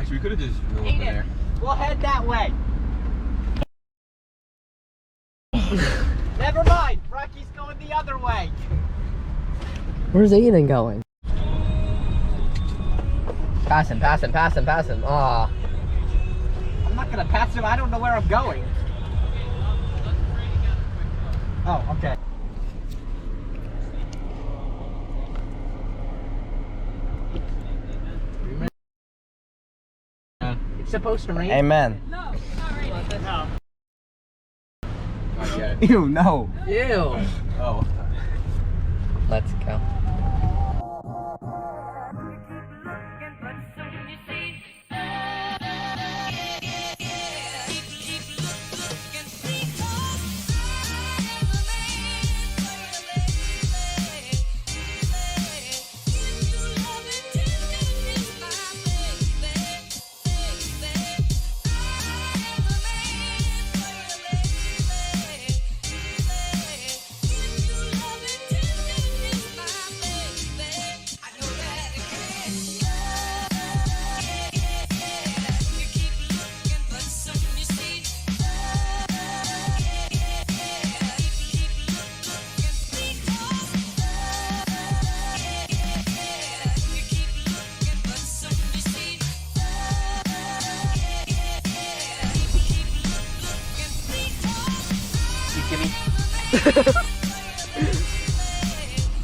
Max, we could have just drove over there. We'll head that way. Never mind. Rocky's going the other way. Where's Aiden going? Pass him, pass him, pass him, pass him. Aw. I'm not gonna pass him. I don't know where I'm going. Oh, okay. It's supposed to rain. Amen. No, it's not raining. No. Not yet. Ew, no. Ew. Oh. Let's go.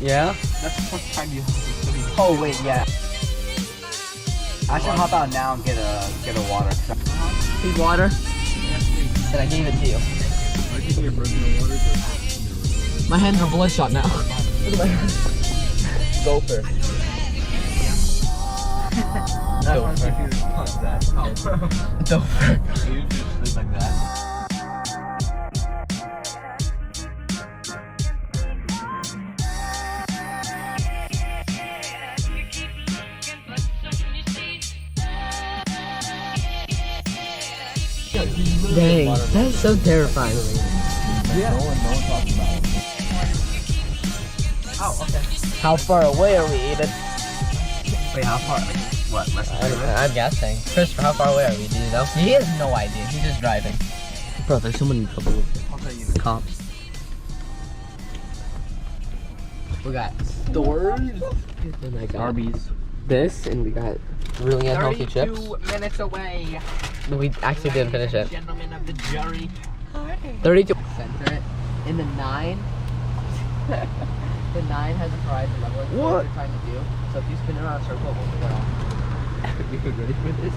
Yeah? That's the first time you have Oh wait, yeah. I should hop out now and get a water. Need water? Then I gave it to you. I can get personal water, but My hands are bloodshot now. Look at my hands. Gopher. Gopher. you just live like that. Dang, that's so terrifying. Yeah. No one talks about it. Oh, okay. How far away are we, Eden? Wait, how far? What? Less than 30 minutes? I'm guessing. Christopher, how far away are we? Do you know? He has no idea. He's just driving. Bro, there's someone in trouble with I'll tell you the cops. We got stores. And I got Arby's. this, and we got really unhealthy 32 chips. minutes away. No, we actually didn't finish it. Gentlemen of the jury. 32. Center it. In the 9. The 9 has a horizon level. That's what you're trying to do. So if you spin around a circle, it won't go off. You ready for this?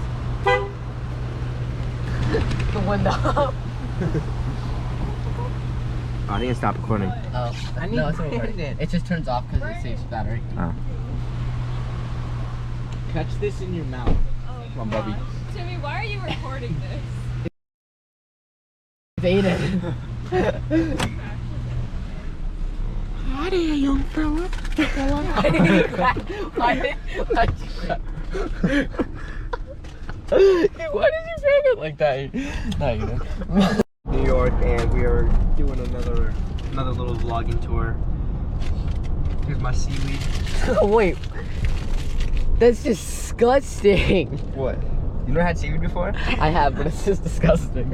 The window up. I think it stopped recording. Oh, I need no, it's not recording. it. It just turns off because it saves battery. Oh. Catch this in your mouth. Come on, Bubby. Timmy, why are you recording this? Aiden. Hi there, young fella. Why did you crack? Why did you crack it like that? No, you didn't. New York, and we are doing another little vlogging tour. Here's my seaweed. Oh, wait. That's disgusting. What? You never had seaweed before? I have, but it's just disgusting.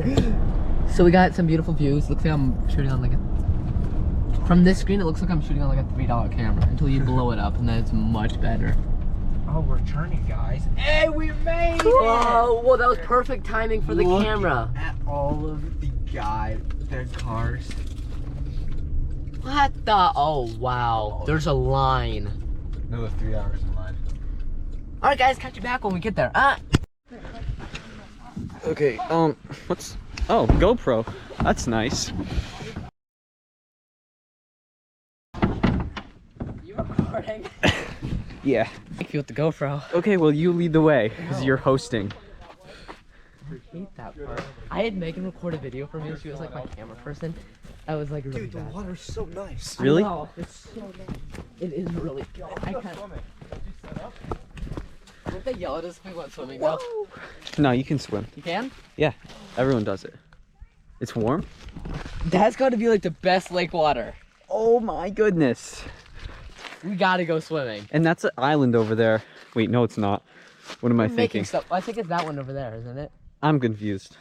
So we got some beautiful views. Looks like I'm shooting on like a... From this screen, it looks like I'm shooting on like a $3 camera until you blow it up, and then it's much better. Oh, we're turning, guys. Hey, we made it! Oh, well, that was perfect timing for the Look camera. at all of the guys, their cars. What the? Oh, wow. There's a line. Another 3 hours in line. All right, guys, catch you back when we get there. Okay, what's... Oh, GoPro. That's nice. You recording? Yeah. Thank you with the GoPro. Okay, well, you lead the way, because you're hosting. I hate that part. I had Megan record a video for me, and she was like my camera person. I was like really bad. water's so nice. Really? I know, it's so nice. It is really good. I can't. Don't they yell at us if we went swimming though? No, you can swim. You can? Yeah, everyone does it. It's warm? That's got to be like the best lake water. Oh my goodness. We gotta go swimming. And that's an island over there. Wait, no, it's not. What am I We're making thinking? stuff. I think it's that one over there, isn't it? I'm confused.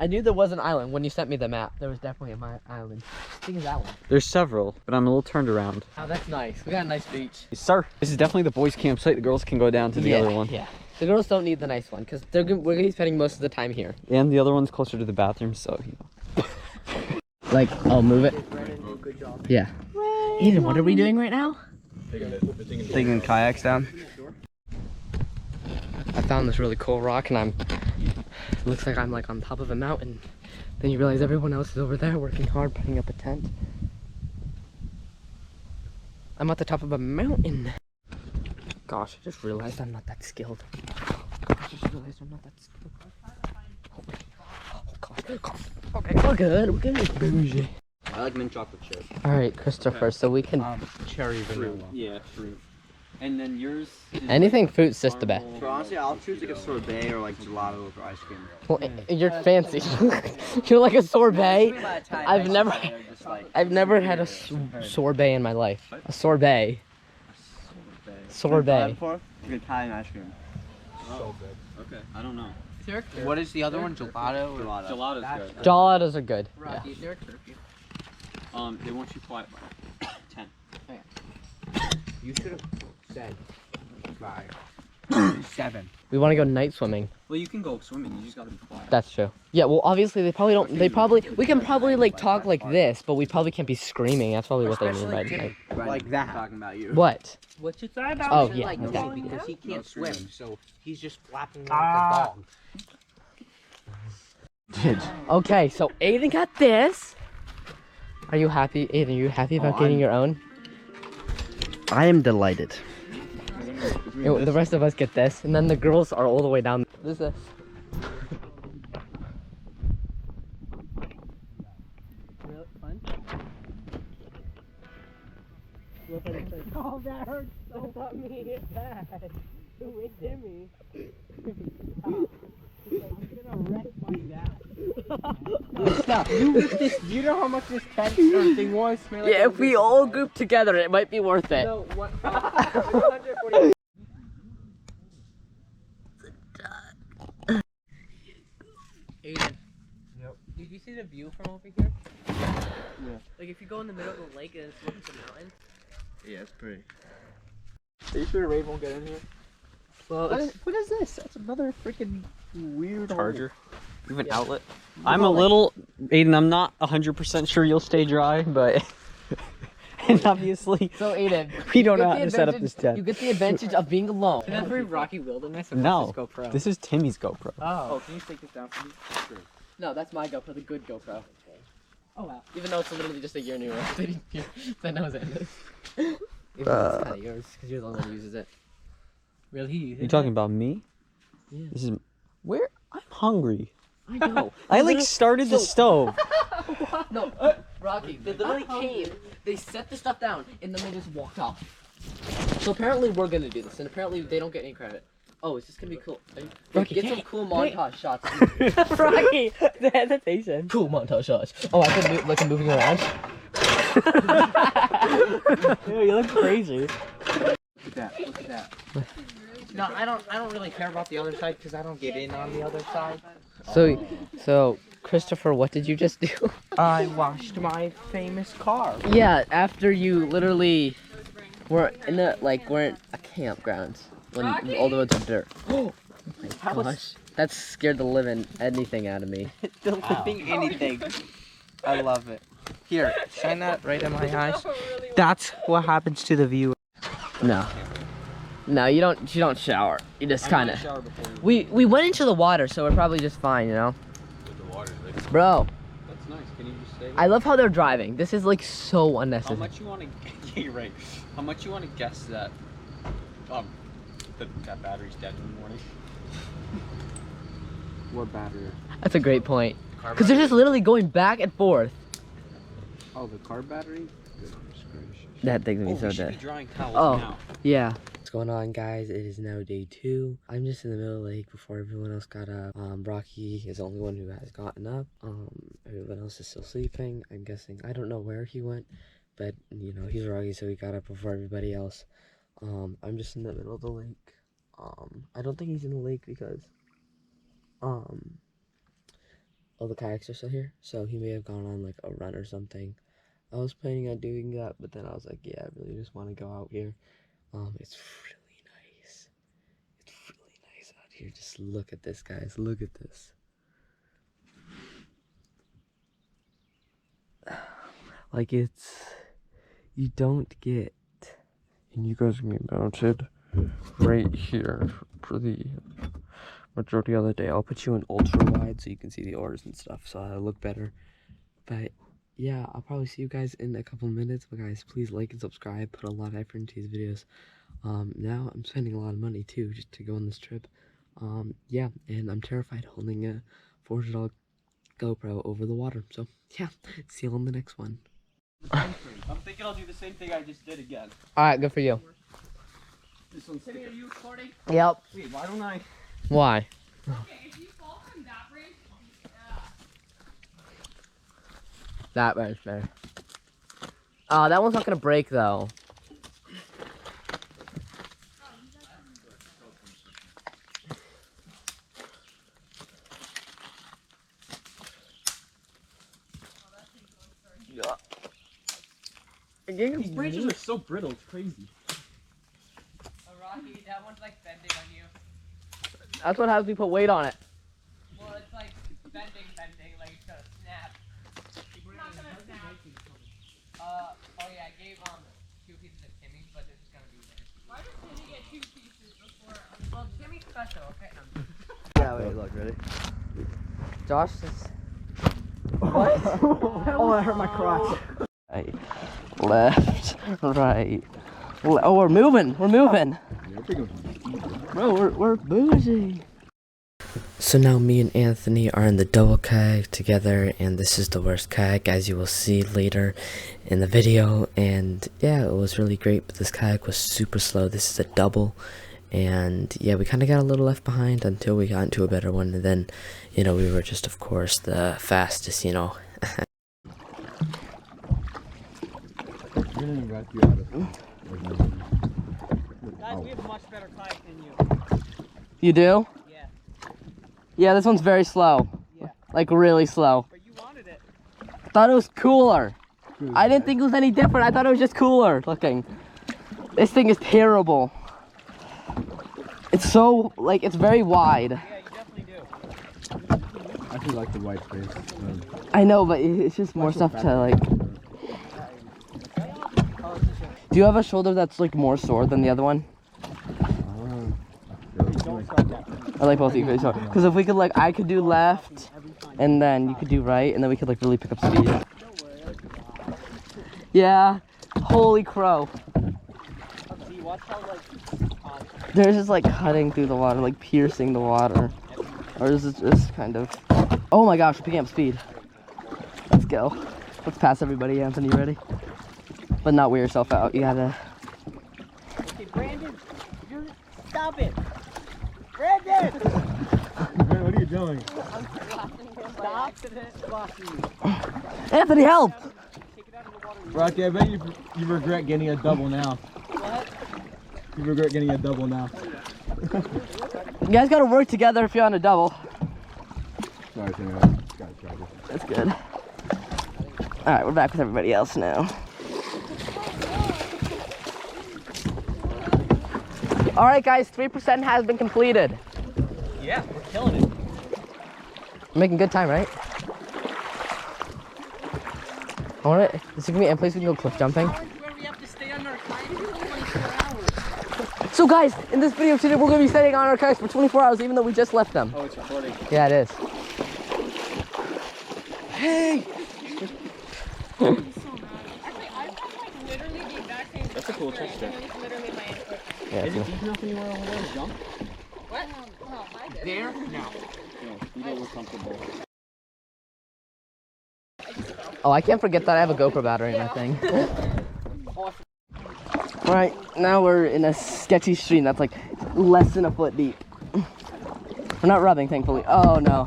I knew there was an island when you sent me the map. There was definitely a island. I think it's that one. There's several, but I'm a little turned around. Oh, that's nice. We got a nice beach. Sir, this is definitely the boys' campsite. The girls can go down to the other one. Yeah. The girls don't need the nice one because we're gonna be spending most of the time here. And the other one's closer to the bathroom, so you know. Like, I'll move it. Yeah. Ethan, what are we doing right now? Taking kayaks down. I found this really cool rock and it looks like I'm like on top of a mountain. Then you realize everyone else is over there working hard, putting up a tent. I'm at the top of a mountain. Gosh, I just realized I'm not that skilled. Gosh, I just realized I'm not that skilled. Oh gosh. Okay, we're good, we're good. Bougie. I like mint chocolate chip. Alright, Christopher, so we can... Cherry vanilla. Yeah, fruit. And then yours is anything fruit's just the best. So honestly, I'll choose like a sorbet or like gelato over ice cream. Well, you're fancy. You're like a sorbet. I've never had a sorbet in my life. A sorbet. Sorbet. Like Italian ice cream. so good. Okay, I don't know. What is the other one? Gelato? Gelato. Gelato's good. Gelatos are good. Yeah. They want you quiet by 10. You should have said 5. 7. We want to go night swimming. Well, you can go swimming. You just gotta be quiet. That's true. Yeah, well, obviously they probably don't. We can probably like talk like this, but we probably can't be screaming. That's probably what they mean by tonight. Like that. Talking about you. What? What's your thought about Oh it? yeah. Like, Okay. because he can't swim, so he's just flapping like Ah. a dog. Okay, so Aiden got this. Are you happy, Aiden? Are you happy about getting your own? I am delighted. The rest of us get this, and then the girls are all the way down. What is this? Oh, that hurts so That's not me, it's bad. It hit me. I'm gonna wreck my dad. Stop. You know how much this tent thing was? Yeah, if we all group together, it might be worth it. So, what? 140. Aiden. Yep. Did you see the view from over here? Yeah. Like if you go in the middle of the lake and it's looking at the mountain. Yeah, it's pretty. Are you sure Ray won't get in here? Well, What is this? That's another freaking weird Charger. You have an outlet. I'm a little, Aiden, I'm not 100% sure you'll stay dry, but, and obviously, so Aiden, we don't you know get how the to set up advantage- this tent. You get the advantage of being alone. Is that very Rocky Wilderness? Or No, what's this GoPro? this is Timmy's GoPro. Oh. Can you take this down for me? Sure. No, that's my GoPro, the good GoPro. Oh wow. Even though it's literally just a year newer. That knows it. Even though it's kind of yours, because you're the only one who uses it. Really? You talking about me? Yeah. This is, where? I'm hungry. I know. I like started the stove. No, Rocky, they literally came, they set the stuff down, and then they just walked off. So apparently we're gonna do this, and apparently they don't get any credit. Oh, is this gonna be cool? Rocky, get some cool montage shots. Rocky, the hesitation. Cool montage shots. Oh, I can like I'm moving around. Ew, you look crazy. Look at that. Look at that. No, I don't really care about the other side because I don't get in on the other side. So Christopher, what did you just do? I washed my famous car. Yeah, after you literally were in we're in a campground when all the roads are dirt. Oh my gosh, that scared the living anything out of me. The living anything. I love it. Here, shine that right in my eyes. That's what happens to the viewer. No, you don't shower. You just kind of. We went into the water, so we're probably just fine, you know. Bro, That's nice. Can you just stay there? I love how they're driving. This is like so How unnecessary. much you want to? Yeah, you're right. How much you want to guess that? That battery's dead in the morning. What battery? That's a great point. Because they're just literally going back and forth. Oh, the car battery? Goodness gracious. That thing's gonna be so we should dead. be drying towels Oh. now. Yeah. What's going on, guys? It is now day 2. I'm just in the middle of the lake before everyone else got up. Rocky is the only one who has gotten up. Everyone else is still sleeping. I'm guessing. I don't know where he went, but you know he's Rocky, so he got up before everybody else. I'm just in the middle of the lake. I don't think he's in the lake because all the kayaks are still here, so he may have gone on like a run or something. I was planning on doing that, but then I was like, yeah, I really just want to go out here. It's really nice. It's really nice out here. Just look at this, guys. Look at this. Like, you don't get, and you guys can be mounted right here for the majority of the day. I'll put you in ultra wide so you can see the oars and stuff, so it'll look better. But yeah, I'll probably see you guys in a couple minutes. But guys, please like and subscribe. Put a lot of effort into these videos. Now I'm spending a lot of money too just to go on this trip. Yeah, and I'm terrified holding a $400 GoPro over the water. So yeah, see you on the next one. I'm thinking I'll do the same thing I just did again. Alright, good for you. This one's Timmy, are you recording? Yep. Wait, why don't I? Why? Okay, if you fall from that bridge, That right there. Oh, that one's not gonna break though. These branches are so brittle, it's crazy. Rocky, that one's like bending on you. That's what happens when you put weight on it. Well, it's like bending, like it's gonna snap. it's not gonna snap. Oh yeah, I gave 2 pieces of Timmy, but this is gonna be there. Why does Timmy get 2 pieces before? Well, Timmy's special, okay? Yeah, wait, look, ready? Josh is... What? Oh, that hurt my crotch. Right, left, right. Oh, we're moving. Bro, we're moving. So now me and Anthony are in the double kayak together, and this is the worst kayak, as you will see later in the video. And yeah, it was really great, but this kayak was super slow. This is a double, and yeah, we kind of got a little left behind until we got into a better one, and then, you know, we were just, of course, the fastest, you know. Guys, we have a much better kayak than you. You do? Yeah. Yeah, this one's very slow. Yeah. Like really slow. But you wanted it. I thought it was cooler. I didn't think it was any different. I thought it was just cooler looking. This thing is terrible. It's so, like, it's very wide. Yeah, you definitely do. I actually like the white space. I know, but it's just more stuff to, like... Do you have a shoulder that's, like, more sore than the other one? I like both equally sore. Because if we could, like, I could do left, and then you could do right, and then we could, like, really pick up speed. Yeah. Holy crow. They're just, like, cutting through the water, like, piercing the water. Or is it just kind of... Oh my gosh, we're picking up speed. Let's go. Let's pass everybody. Anthony, you ready? But not wear yourself out. You gotta... Okay, Brandon, stop it. Brandon! Man, what are you doing? Stop blocking me. Anthony, help! Take it out of the water. Rocky, I bet you regret getting a double now. What? You regret getting a double now. You guys gotta work together if you're on a double. Sorry, Timmy. Got it, tried it. That's good. Alright, we're back with everybody else now. Alright guys, 3% has been completed. Yeah, we're killing it. We're making good time, right? I want to. This is gonna be a place we can go cliff jumping. Where we have to stay on our kayak for 24 hours. So guys, in this video today, we're gonna be staying on our kayaks for 24 hours, even though we just left them. Oh, it's recording. Yeah, it is. Hey! Actually, I've got like literally the exact same. That's a cool experience, trick. and it's literally my input. Yeah, Is it deep enough anywhere over there to jump? What? Oh, I did. There? No. No, you don't look comfortable. Oh, I can't forget that I have a GoPro battery in my thing. Alright, now we're in a sketchy stream that's like less than a foot deep. We're not rubbing, thankfully. Oh no.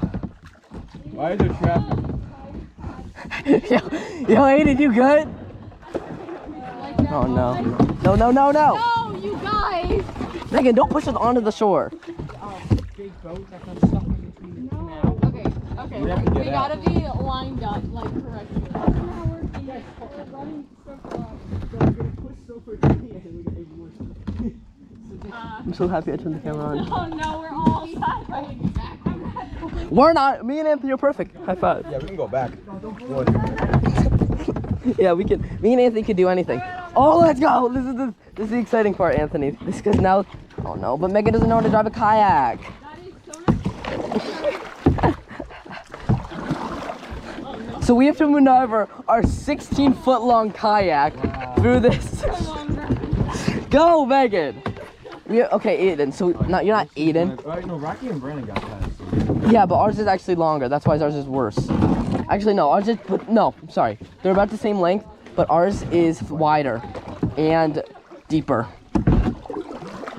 Why is there traffic? yo, Aiden, you good? Oh no. No. No, you guys! Megan, don't push us onto the shore. Big boat that got stuck in between the canal. Okay, okay. We have to get We out. gotta be lined up, like correctly. Guys, we're running so far. So we're gonna push so quickly and we're gonna ignore I'm so happy I turned the camera on. Oh no, we're all sideways. We're not. Me and Anthony are perfect. High five. Yeah, we can go back. Yeah, we can. Me and Anthony can do anything. Oh, let's go. This is the exciting part, Anthony. This because now. Oh no, but Megan doesn't know how to drive a kayak. That is so much. So we have to maneuver our 16-foot long kayak through this. Go, Megan. Okay, Aiden. So you're not Aiden. Right, no, Rocky and Brandon got that. Yeah, but ours is actually longer. That's why ours is worse. Actually, no. Ours is. No, I'm sorry. They're about the same length, but ours is wider and deeper.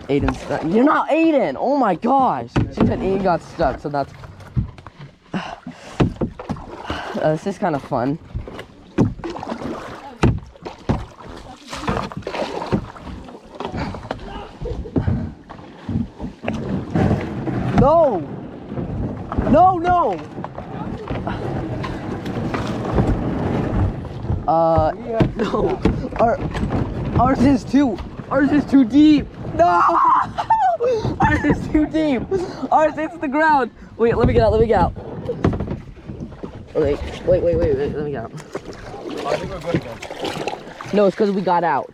Aiden's. You're not Aiden. Oh my gosh. She said Aiden got stuck, so that's. This is kind of fun. No! No, no! No. Ours is too deep. No! Ours is too deep. Ours hits the ground. Wait, let me get out, Wait, let me get out. I think we're good again. No, it's because we got out.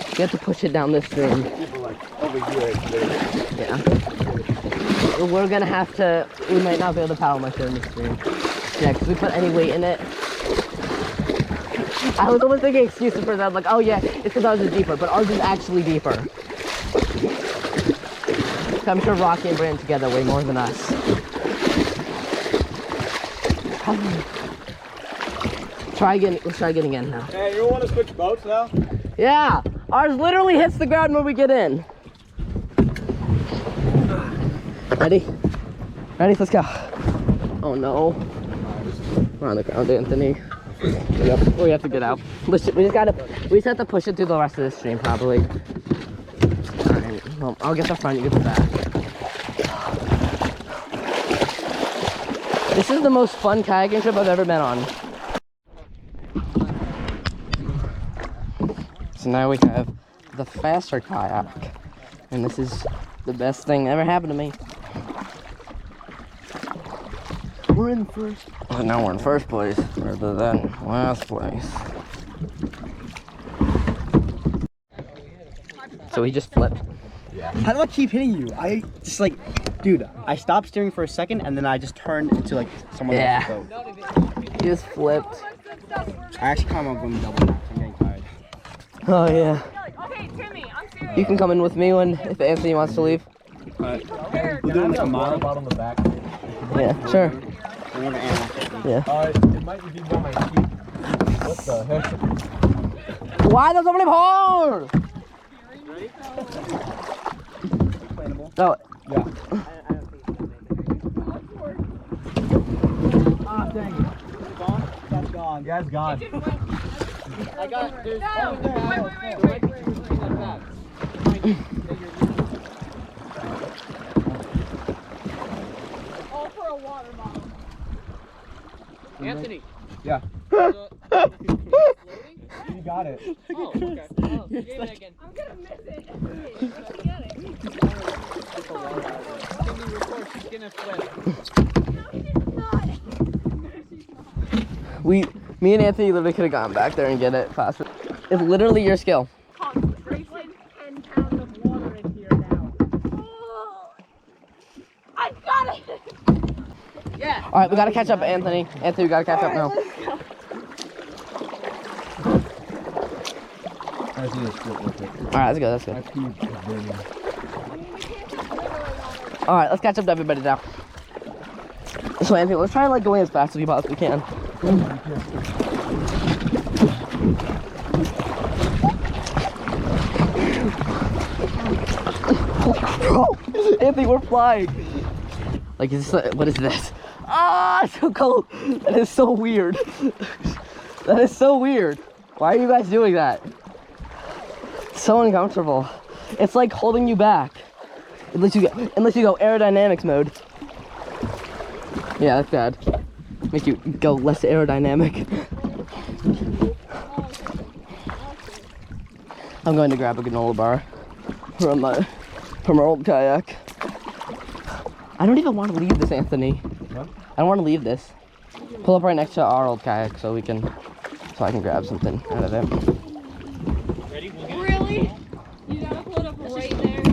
You have to push it down this stream. People like over here. Yeah. We're gonna have to, we might not be able to paddle much in this stream. Yeah, because we put any weight in it. I was almost thinking excuses for that, like, oh yeah, it's because ours is deeper, but ours is actually deeper. I'm sure Rocky and Brandon together way more than us. Let's try again again now. Hey, you want to switch boats now? Yeah, ours literally hits the ground when we get in. Ready? Ready? Let's go. Oh no. We're on the ground, Anthony. We have to get out. Listen, we just have to push it through the rest of the stream, probably. Alright, well, I'll get the front, you get the back. This is the most fun kayaking trip I've ever been on. So now we have the faster kayak. And this is the best thing that ever happened to me. We're in first. Well, now we're in first place rather than last place. So he just flipped. How do I keep hitting you? I just like, dude, I stopped steering for a second and then I just turned into like someone else's boat. He just flipped. I actually kind of want to go double back. I'm getting tired. Oh yeah. Okay, Timmy, I'm serious. You can come in with me if Anthony wants to leave. We're doing like a mile. on the back. Yeah, sure. Yeah. It might be by my feet. What the heck? Why does somebody pour? Oh. Yeah. Ah, dang it. Gone? That's gone. Yeah, it's gone. I got. There's. No, wait. All for a water bottle. Anthony. Yeah. Floating? You got it. Oh, okay. Oh, you gave it again. I'm gonna miss it. Get it. She's gonna flip. No, it's not. Me and Anthony literally could have gone back there and get it faster. It's literally your skill. Concentration. 10 pounds of water in here now. Oh, I got it. Yeah. All right, we gotta catch up, Anthony. Anthony, we gotta catch up now. I see this real quick. All right, let's go. That's My good. feet is burning. All right, let's catch up to everybody now. So Anthony, let's try like going as fast as we possibly can. Anthony, we're flying. Like, is this, what is this? Ah, it's so cold. That is so weird. That is so weird. Why are you guys doing that? It's so uncomfortable. It's like holding you back. Unless you go aerodynamics mode. Yeah, that's bad. Make you go less aerodynamic. I'm going to grab a granola bar from our old kayak. I don't even want to leave this, Anthony. What? I don't want to leave this. Pull up right next to our old kayak so I can grab something out of it. Really? You gotta pull it up right there.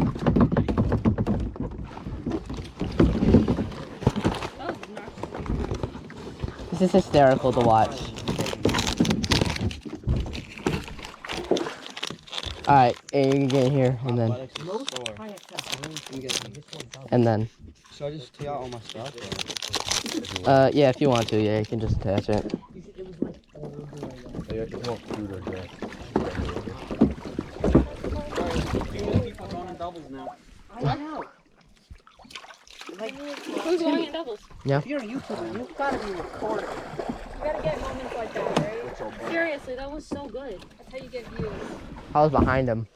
This is hysterical to watch. Alright, you can get in here and then. Should I just take out all my stuff? Yeah, if you want to, yeah, you can just attach it. Who's going in doubles? Yeah. If you're a YouTuber, you've got to be recording. You gotta get moments like that, right? Seriously, that was so good. That's how you get views. I was behind him.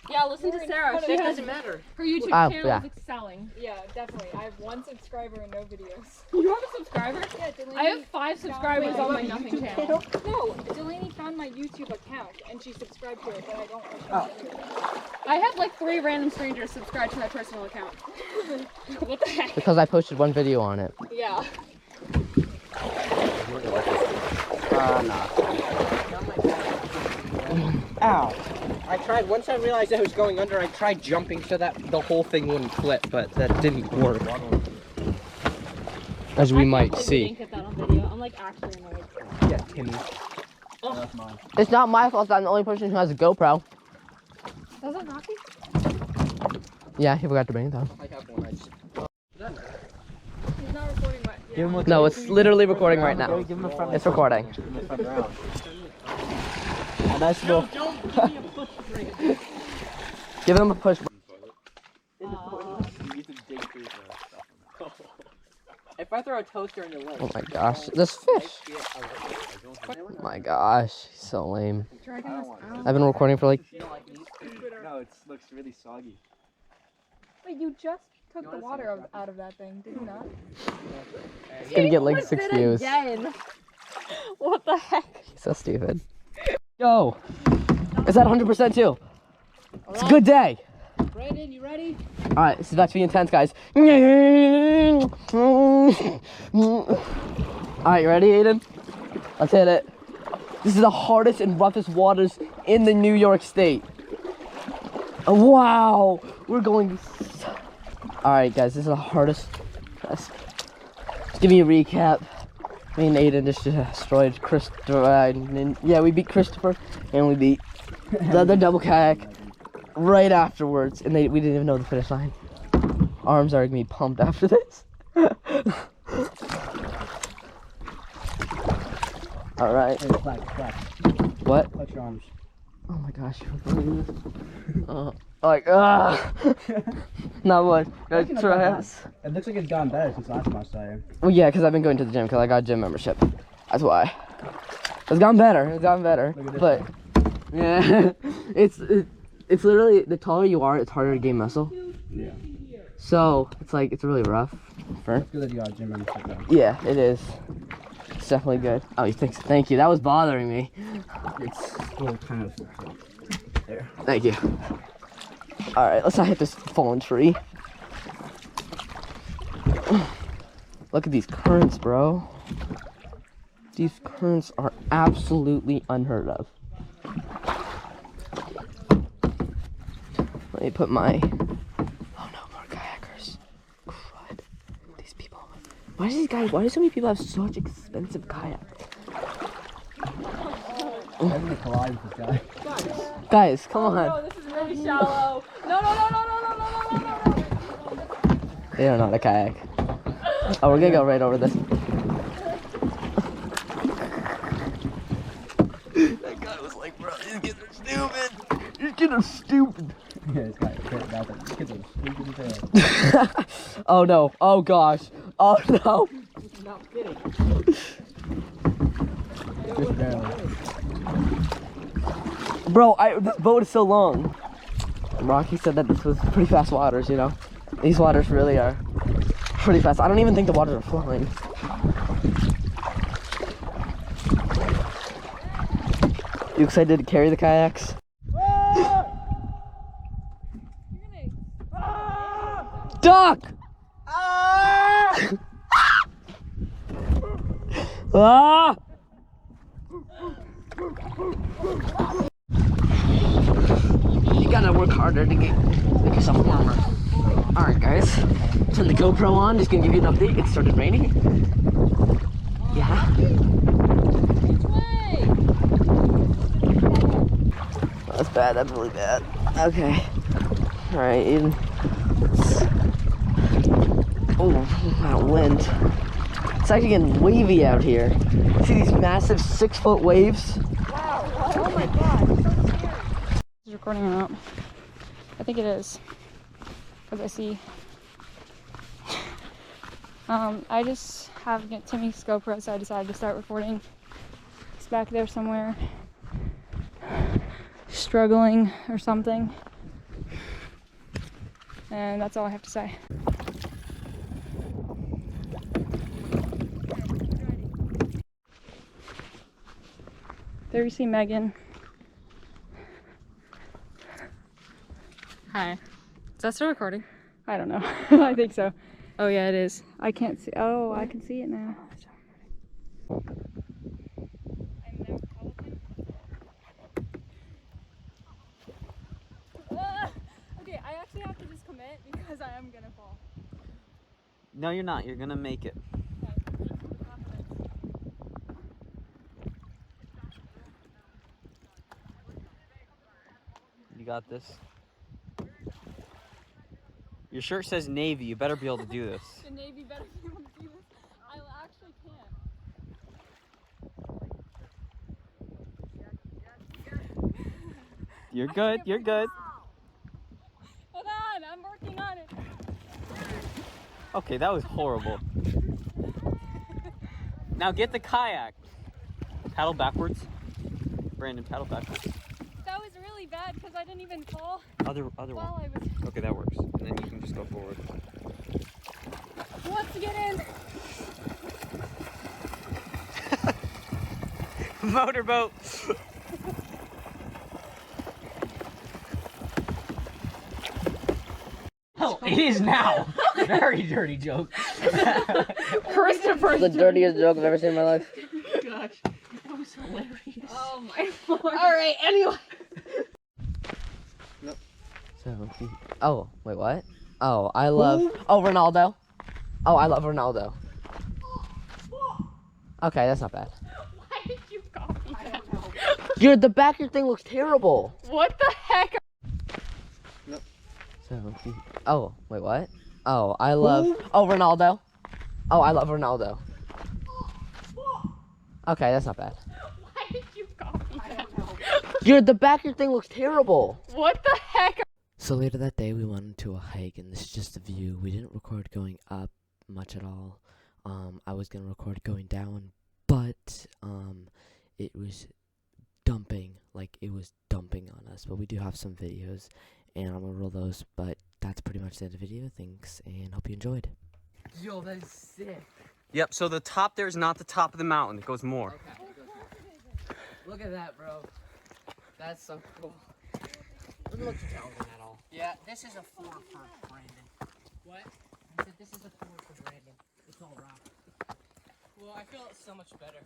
Yeah, listen to Sarah. She It has doesn't matter. her YouTube Oh, channel yeah. is excelling. Yeah, definitely. I have 1 subscriber and no videos. You have a subscriber? Yeah, Delaney I have 5 subscribers on my nothing channel. No, Delaney found my YouTube account and she subscribed to it, but I don't I have like 3 random strangers subscribed to my personal account. What the heck? Because I posted one video on it. Yeah. Ow. I tried, once I realized I was going under, I tried jumping so that the whole thing wouldn't flip, but that didn't work. As we might see. Didn't get that on video. I'm like actually annoyed. Yeah, Timmy. It's not my fault that I'm the only person who has a GoPro. Does that not be? Yeah, he forgot to bring it down. I have one. He's not recording my. No, it's literally recording right now. It's recording. A nice little. Give him a push. If I throw a toaster in the lake. Oh my gosh, this fish. Oh my gosh, he's so lame. I've been recording for like. No, it looks really soggy. Wait, you just took the water out of that thing, did you not? It's gonna get like 6 views. Again. What the heck? He's so stupid. Yo, it's at 100% too. It's a good day. Brandon, you ready? All right, this is about to be intense, guys. All right, you ready, Aiden? Let's hit it. This is the hardest and roughest waters in the New York State. Oh, wow, we're going. All right, guys, this is the hardest. Just give me a recap. Me and Aiden just destroyed Christopher. Yeah, we beat Christopher, and we beat the other double kayak right afterwards, and we didn't even know the finish line. Arms are gonna be pumped after this. All right. What? Touch your arms. Oh my gosh. Not what? Try us. It looks like it's gotten better since last time I saw you. Well, yeah, because I've been going to the gym because I got a gym membership. That's why. It's gotten better. It's gotten better. But yeah, it's literally the taller you are, it's harder to gain muscle. Yeah. So it's like it's really rough. It's good that you got a gym membership though. Yeah, it is. It's definitely good. Oh, you think so? Thank you. That was bothering me. It's still kind of there. Thank you. All right, let's not hit this fallen tree. Look at these currents, bro. These currents are absolutely unheard of. Let me put my. Oh no, more kayakers. Crud. These people. Why do so many people have such expensive kayaks? I'm gonna collide with this guy. Guys, come on. No, this is really shallow. No. They don't know how to kayak. Oh, we're gonna go right over this. That guy was like, bro, these kids are stupid. These kids are stupid. Yeah, this guy. These kids are stupid as hell. Oh no. Oh gosh. Oh no. Not kidding. Just barely. Bro, this boat is so long. Rocky said that this was pretty fast waters, you know? These waters really are pretty fast. I don't even think the waters are flowing. You excited to carry the kayaks? Duck! Ah! You gotta work harder to make yourself warmer. Alright guys, turn the GoPro on, just gonna give you an update. It started raining. Yeah. That's bad, that's really bad. Okay. Alright, Eden. Oh, that wind. It's actually getting wavy out here. See these massive 6-foot waves? Wow. Oh my god. So scary. Is it recording or not? I think it is. Because I see. I just have Timmy's GoPro, so I decided to start recording. It's back there somewhere. Struggling or something. And that's all I have to say. There you see Megan. Hi. Is that still recording? I don't know. I think so. Oh yeah, it is. I can't see. Oh, I can see it now. Okay, I actually have to just commit because I am gonna fall. No, you're not. You're gonna make it. You got this. Your shirt says Navy. You better be able to do this. The Navy better be able to do this. I actually can't. You're good. You're good. Hold on, I'm working on it. Okay, that was horrible. Now get the kayak. Paddle backwards. Brandon, paddle backwards. That was really bad because I didn't even fall Other while one. I was. Okay, that works. And then you can just go forward. Who wants to get in? Motorboat. Oh, it is now. Very dirty joke. Christopher! The dirtiest joke I've ever seen in my life. Gosh, that was hilarious. Oh my lord. Alright, anyway. So, oh, wait, what? Oh, I love, oh, Ronaldo. Oh, I love Ronaldo. Okay, that's not bad. Why did you copy that? Dude, the back of your thing looks terrible. What the heck? So, oh, wait, what? Oh, I love, oh, Ronaldo. Oh, I love Ronaldo. Okay, that's not bad. Why did you copy that? Dude, the back of your thing looks terrible. What the heck? So later that day we went to a hike, and this is just a view. We didn't record going up much at all. I was gonna record going down, but it was dumping, like it was dumping on us. But we do have some videos, and I'm gonna roll those. But that's pretty much the end of the video. Thanks, and hope you enjoyed. Yo, that is sick. Yep, so the top there is not the top of the mountain. It goes more. Okay. Look at that, bro. That's so cool. Doesn't look challenging at all. Yeah, this is a 4 for Brandon. What? I said this is a 4 for Brandon. It's all rock. Well, I feel so much better.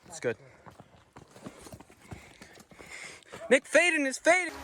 It's good. Nick Faden is fading.